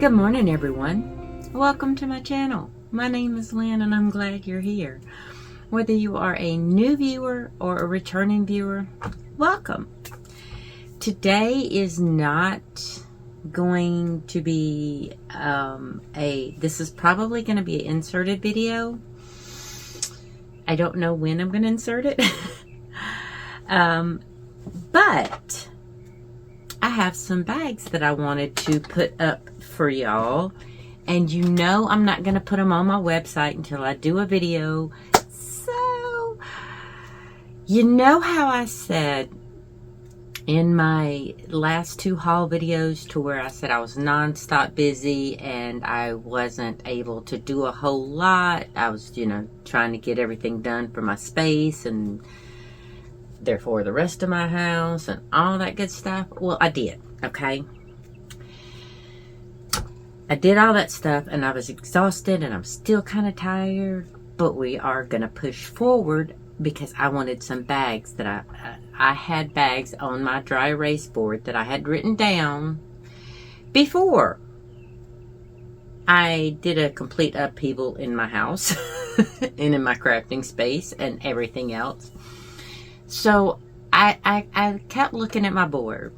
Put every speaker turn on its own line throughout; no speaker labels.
Good morning, everyone. Welcome to my channel. My name is Lynn and I'm glad you're here. Whether you are a new viewer or a returning viewer, welcome. Today is not going to be this is probably going to be an inserted video. I don't know when I'm going to insert it. But I have some bags that I wanted to put up for y'all, and you know I'm not going to put them on my website until I do a video. So you know how I said in my last two haul videos to where I said I was non-stop busy and I wasn't able to do a whole lot. I was, trying to get everything done for my space and therefore the rest of my house and all that good stuff. Well, I did, okay? I did all that stuff and I was exhausted and I'm still kind of tired, but we are going to push forward because I wanted some bags that I had bags on my dry erase board that I had written down before I did a complete upheaval in my house and in my crafting space and everything else. So I kept looking at my board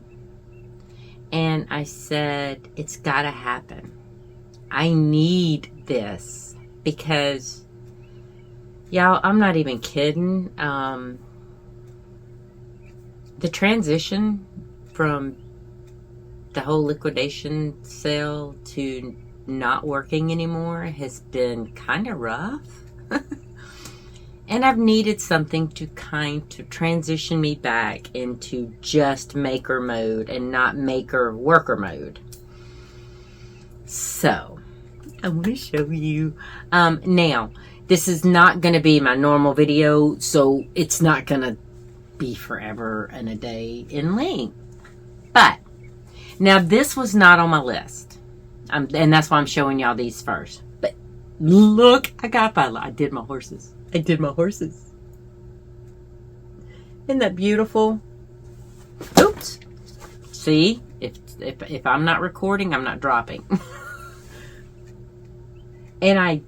and I said, it's got to happen. I need this because, y'all, I'm not even kidding. The transition from the whole liquidation sale to not working anymore has been kind of rough. And I've needed something to transition me back into just maker mode and not maker worker mode. So, I want to show you. Now, this is not going to be my normal video, so it's not going to be forever and a day in length. But, now this was not on my list. And that's why I'm showing y'all these first. But, look, I did my horses. Isn't that beautiful? Oops. See, if I'm not recording, I'm not dropping. And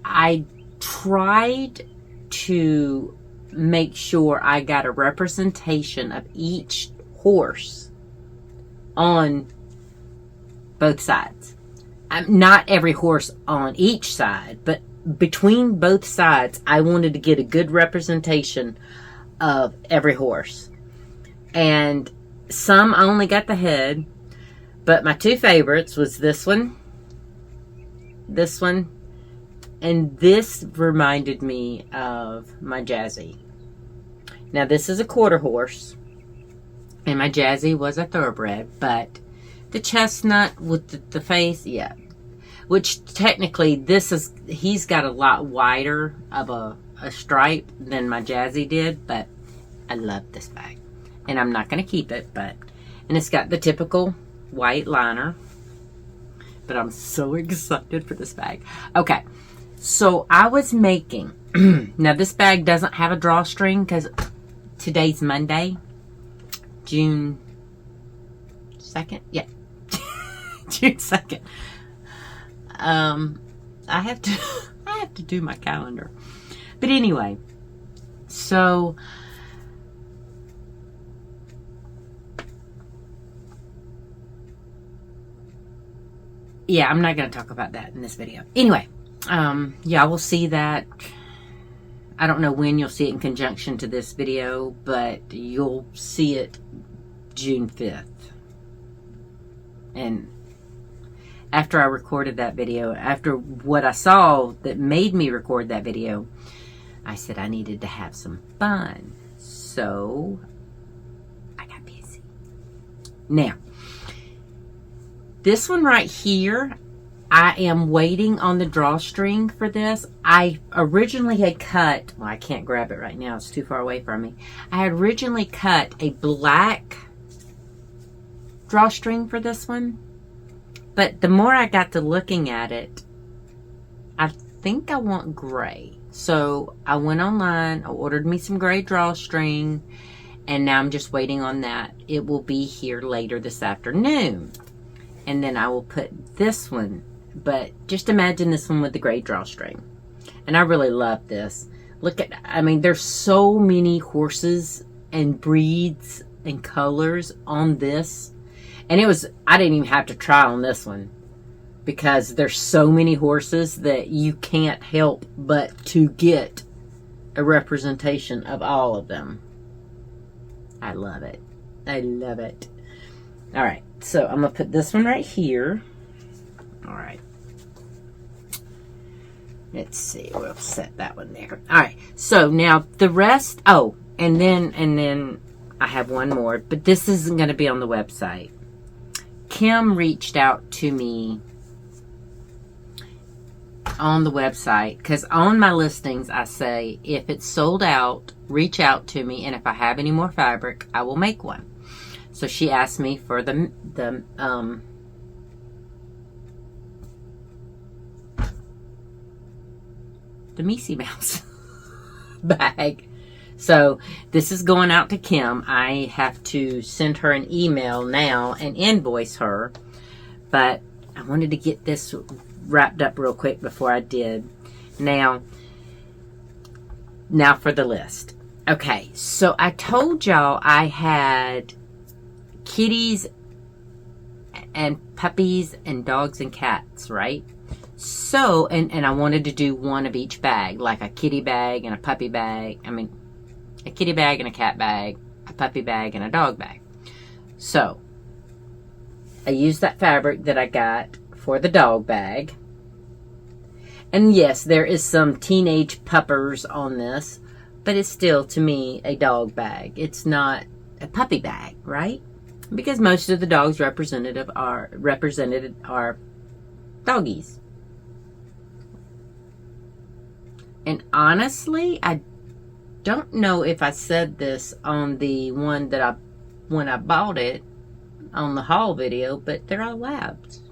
I tried to make sure I got a representation of each horse on both sides. Not every horse on each side, but between both sides, I wanted to get a good representation of every horse. And some I only got the head, but my two favorites was this one, and this reminded me of my Jazzy. Now this is a quarter horse, and my Jazzy was a thoroughbred, but the chestnut with the face, yeah. Which technically he's got a lot wider of a stripe than my Jazzy did, but I love this bag. And I'm not going to keep it, and it's got the typical white liner. But I'm so excited for this bag. Okay, so I was making, now this bag doesn't have a drawstring because today's Monday, June 2nd. Yeah, June 2nd. I have to do my calendar. But anyway, so yeah, I'm not going to talk about that in this video. Anyway, yeah, we'll see that. I don't know when you'll see it in conjunction to this video, but you'll see it June 5th. And after I recorded that video, after what I saw that made me record that video, I said I needed to have some fun. So, I got busy. Now, this one right here, I am waiting on the drawstring for this. I originally had cut, well, I can't grab it right now. It's too far away from me. I had originally cut a black drawstring for this one. But the more I got to looking at it, I think I want gray. So I went online, I ordered me some gray drawstring, and now I'm just waiting on that. It will be here later this afternoon. And then I will put this one, but just imagine this one with the gray drawstring. And I really love this. Look at, I mean, there's so many horses and breeds and colors on this. And I didn't even have to try on this one, because there's so many horses that you can't help but to get a representation of all of them. I love it. I love it. All right, so I'm going to put this one right here. All right. Let's see, we'll set that one there. All right, so now the rest, oh, and then I have one more, but this isn't going to be on the website. Kim reached out to me on the website, because on my listings I say, if it's sold out, reach out to me, and if I have any more fabric, I will make one. So she asked me for the Missy Mouse bag. So this is going out to Kim. I have to send her an email now and invoice her, but I wanted to get this wrapped up real quick before I did. Now for the list. Okay, so I told y'all I had kitties and puppies and dogs and cats, right? So, and I wanted to do one of each bag, like a kitty bag and a puppy bag. I mean, a kitty bag and a cat bag, a puppy bag and a dog bag. So, I used that fabric that I got for the dog bag. And yes, there is some teenage puppers on this, but it's still, to me, a dog bag. It's not a puppy bag, right? Because most of the dogs represented are doggies. And honestly, I don't know if I said this on the one that when I bought it on the haul video, but they're all labs.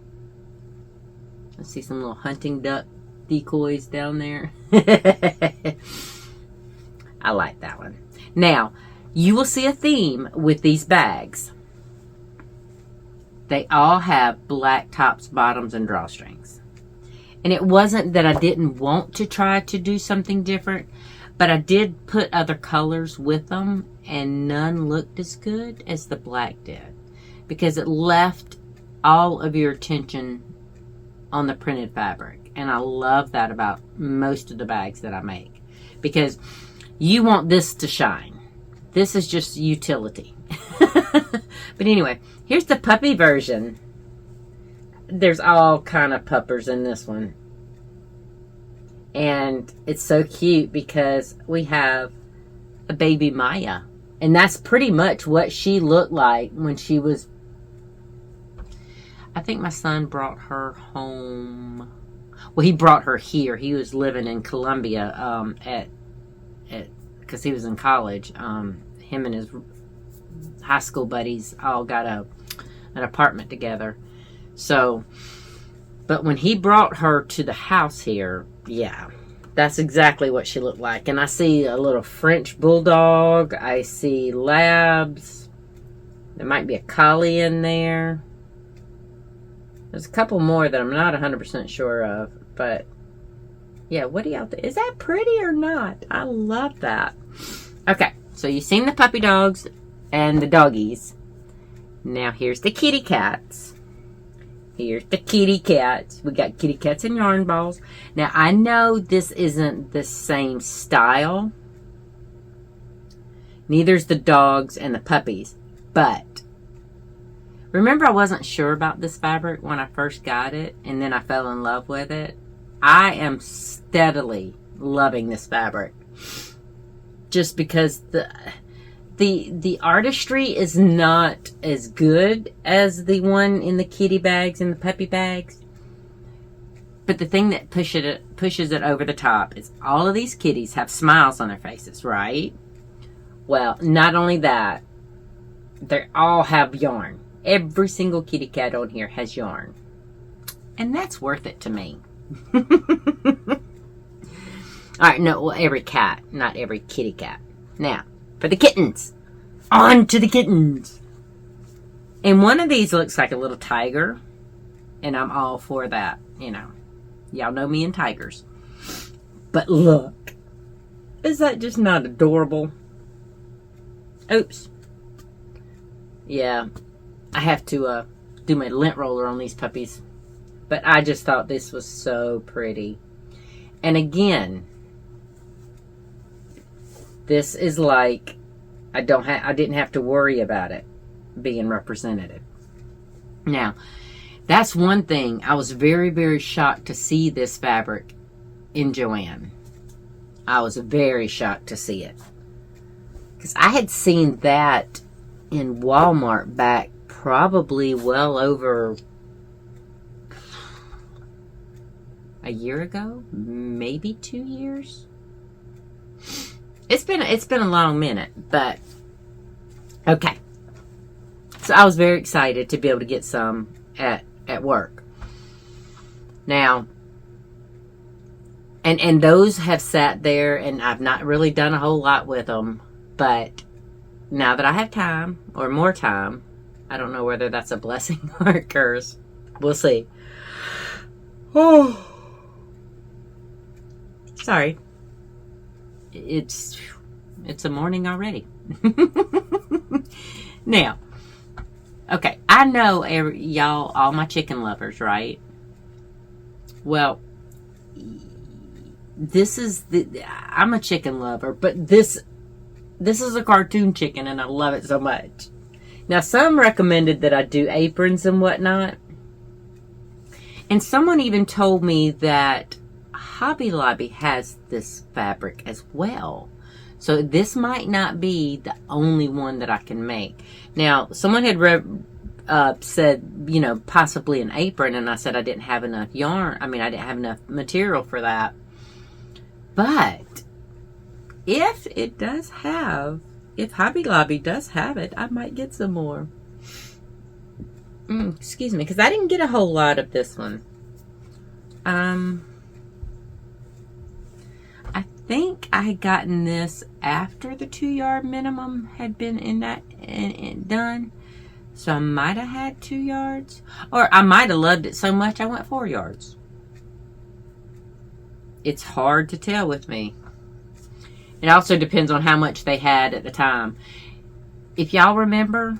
I see some little hunting duck decoys down there. I like that one. Now, you will see a theme with these bags. They all have black tops, bottoms, and drawstrings. And it wasn't that I didn't want to try to do something different, but I did put other colors with them, and none looked as good as the black did, because it left all of your attention on the printed fabric. And I love that about most of the bags that I make, because you want this to shine. This is just utility. But anyway, here's the puppy version. There's all kind of puppers in this one. And it's so cute because we have a baby Maya. And that's pretty much what she looked like when she was... I think my son brought her home. Well, he brought her here. He was living in Columbia because he was in college. Him and his high school buddies all got an apartment together. So, but when he brought her to the house here, yeah, that's exactly what she looked like. And I see a little French bulldog. I see labs. There might be a collie in there. There's a couple more that I'm not 100% sure of. But, yeah, what do y'all think? Is that pretty or not? I love that. Okay, so you've seen the puppy dogs and the doggies. Now here's the kitty cats. Here's the kitty cats. We got kitty cats and yarn balls. Now, I know this isn't the same style. Neither's the dogs and the puppies. But, remember I wasn't sure about this fabric when I first got it, and then I fell in love with it? I am steadily loving this fabric. Just because the artistry is not as good as the one in the kitty bags and the puppy bags. But the thing that pushes it over the top is all of these kitties have smiles on their faces, right? Well, not only that, they all have yarn. Every single kitty cat on here has yarn. And that's worth it to me. Alright, no, well, every cat, not every kitty cat. Now, for the kittens. On to the kittens. And one of these looks like a little tiger. And I'm all for that, you know. Y'all know me and tigers. But look, is that just not adorable? Oops. Yeah, I have to do my lint roller on these puppies. But I just thought this was so pretty. And again, this is like, I didn't have to worry about it being represented. Now, that's one thing. I was very, very shocked to see this fabric in Joann. I was very shocked to see it. Because I had seen that in Walmart back probably well over a year ago. Maybe 2 years. It's been a long minute, but okay. So I was very excited to be able to get some at work. Now, and those have sat there, and I've not really done a whole lot with them, but now that I have time, or more time, I don't know whether that's a blessing or a curse. We'll see. Oh, sorry. It's a morning already. Now, okay, I know y'all, all my chicken lovers, right? Well, I'm a chicken lover, but this is a cartoon chicken, and I love it so much. Now, some recommended that I do aprons and whatnot. And someone even told me that Hobby Lobby has this fabric as well. So this might not be the only one that I can make. Now, someone had said, you know, possibly an apron, and I said I didn't have enough yarn. I mean, I didn't have enough material for that. But if Hobby Lobby does have it, I might get some more. Excuse me, because I didn't get a whole lot of this one. I think I had gotten this after the 2-yard minimum had been done. So I might have had 2 yards. Or I might have loved it so much I went 4 yards. It's hard to tell with me. It also depends on how much they had at the time. If y'all remember,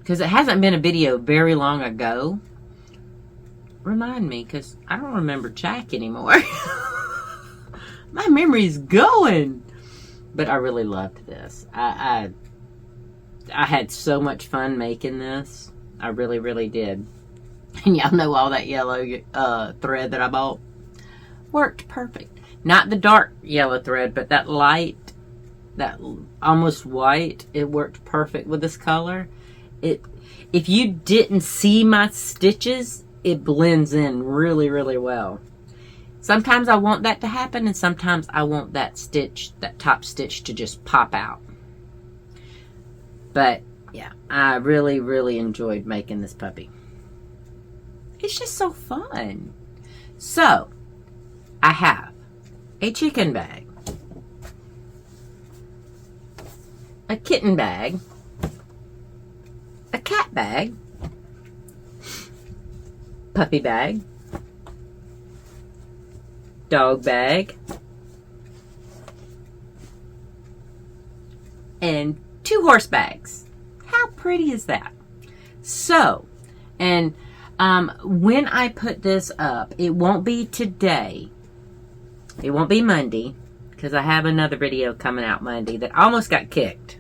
because it hasn't been a video very long ago, remind me, because I don't remember Jack anymore. My memory's going. But I really loved this. I had so much fun making this. I really, really did. And y'all know all that yellow thread that I bought worked perfect. Not the dark yellow thread, but that light, that almost white, it worked perfect with this color. If you didn't see my stitches, it blends in really, really well. Sometimes I want that to happen, and sometimes I want that stitch, that top stitch, to just pop out. But yeah, I really, really enjoyed making this puppy. It's just so fun. So, I have a chicken bag, a kitten bag, a cat bag, puppy bag, dog bag, and 2 horse bags. How pretty is that? So, and when I put this up, it won't be today. It won't be Monday, because I have another video coming out Monday that almost got kicked.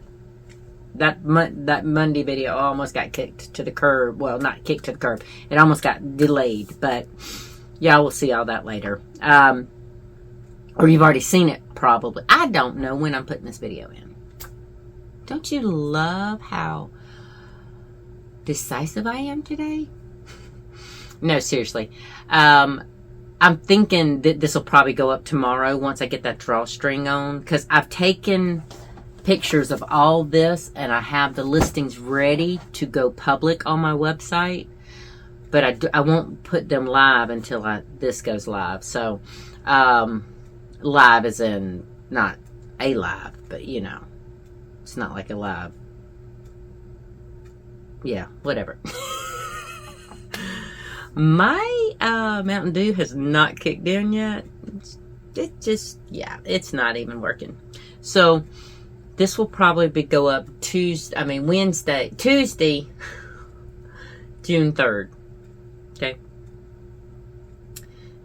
That Monday video almost got kicked to the curb. Well, not kicked to the curb. It almost got delayed, but y'all will see all that later. Or you've already seen it, probably. I don't know when I'm putting this video in. Don't you love how decisive I am today? No, seriously. I'm thinking that this will probably go up tomorrow once I get that drawstring on. Because I've taken pictures of all this, and I have the listings ready to go public on my website. But I won't put them live until this goes live. So, live as in not a live, but you know. It's not like a live. Yeah, whatever. My Mountain Dew has not kicked in yet. It's not even working. So this will probably go up Tuesday, June 3rd. Okay.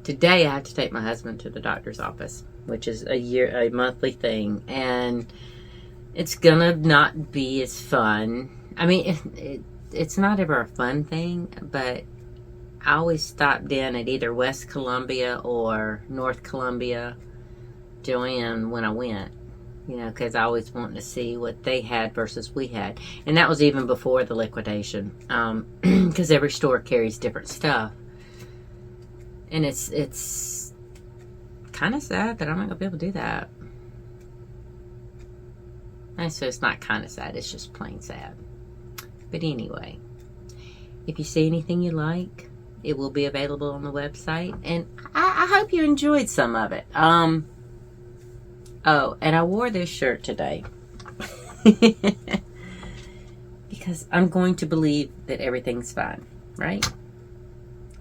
Today I have to take my husband to the doctor's office, which is a monthly thing, and it's gonna not be as fun. I mean, it's not ever a fun thing, but I always stopped in at either West Columbia or North Columbia, Joanne, when I went. You know, because I always wanted to see what they had versus we had. And that was even before the liquidation. Because every store carries different stuff. And it's kind of sad that I'm not going to be able to do that. And so it's not kind of sad. It's just plain sad. But anyway, if you see anything you like, it will be available on the website. And I hope you enjoyed some of it. Oh, and I wore this shirt today because I'm going to believe that everything's fine, right?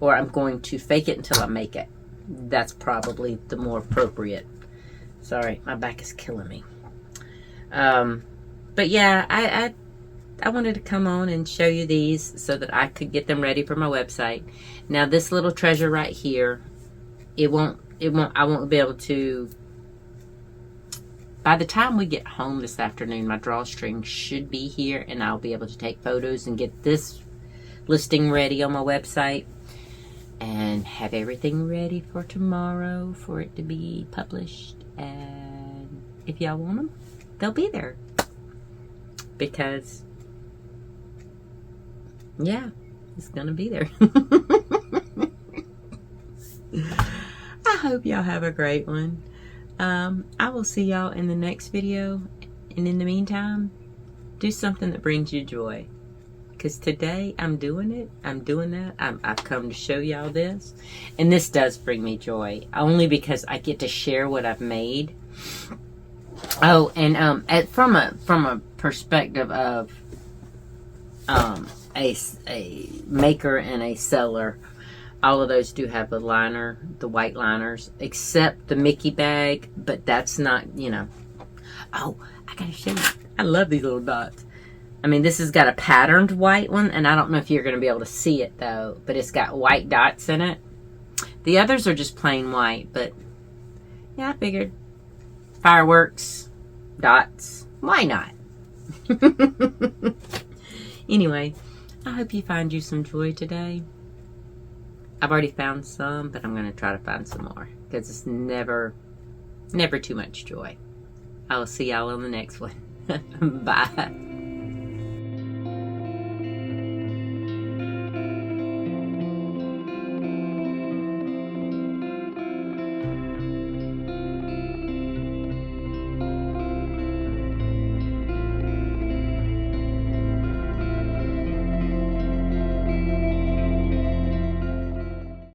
Or I'm going to fake it until I make it. That's probably the more appropriate. Sorry, my back is killing me. But yeah, I wanted to come on and show you these so that I could get them ready for my website. Now, this little treasure right here, I won't be able to. By the time we get home this afternoon, my drawstring should be here, and I'll be able to take photos and get this listing ready on my website and have everything ready for tomorrow for it to be published. And if y'all want them, they'll be there. Because, yeah, it's going to be there. I hope y'all have a great one. I will see y'all in the next video, and in the meantime, do something that brings you joy, because today I'm doing it. I'm doing that. I've come to show y'all this, and this does bring me joy, only because I get to share what I've made. Oh, and from a perspective of a maker and a seller, all of those do have the liner, the white liners, except the Mickey bag, but that's not, you know. Oh, I gotta show you. I love these little dots. I mean, this has got a patterned white one, and I don't know if you're going to be able to see it, though, but it's got white dots in it. The others are just plain white, but yeah, I figured fireworks, dots, why not? Anyway, I hope you find you some joy today. I've already found some, but I'm going to try to find some more, because it's never too much joy. I'll see y'all on the next one. Bye.